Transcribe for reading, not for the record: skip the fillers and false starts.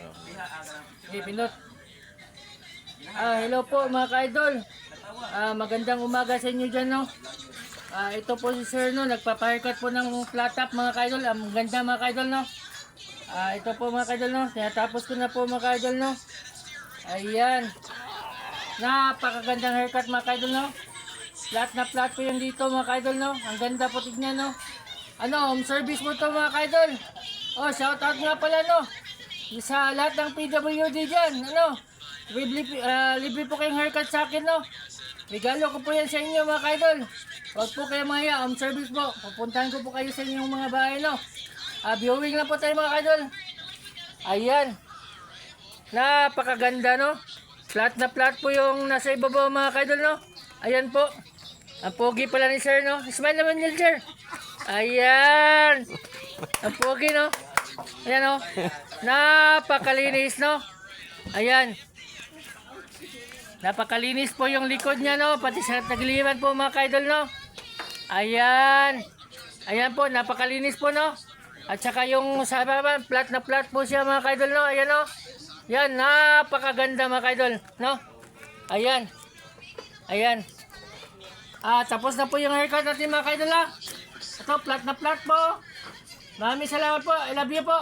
Okay, pinot. Hello po mga ka-idol. Magandang umaga sa inyo dyan, no? Ito po si Sir, no? Nagpapahaircut po ng flat top mga ka-idol. Ang ganda mga ka-idol, no? Ito po mga ka-idol, no? Tinatapos ko na po mga ka-idol, no? Ayan. Napakagandang haircut mga ka-idol, no? Flat na flat po yung dito mga ka-idol, no? Ang ganda po tignan, no? Home service mo to mga ka-idol. Shout out nga pala, no? Sa lahat ng PWD dyan, libre po kayong haircut sa akin, no? Regalo ko po yan sa inyo mga ka-idol. Huwag po kayo maya, home service po. Pupuntahan ko po kayo sa inyong mga bahay, no? Viewing lang po tayo mga ka-idol. Ayan. Napakaganda, no? Flat na flat po yung nasa ibabaw mga ka-idol, no? Ayan po. Ang pogi pala ni Sir, no? Smile naman yun, Sir. Ayan. Ang pogi, no? Ayan, no? Napakalinis, no? Ayan. Napakalinis po yung likod niya, no? Pati sa tagliman po mga ka-idol, no? Ayan. Ayan po, napakalinis po, no? At saka yung sa baba, flat na flat po siya mga ka-idol, no? Ayan, no? Yan, napakaganda mga ka-idol, no? Ayan. Ayan. Tapos na po yung haircut natin mga ka-idol, ha? Ito, flat na flat po. Maraming salamat po. I love you po.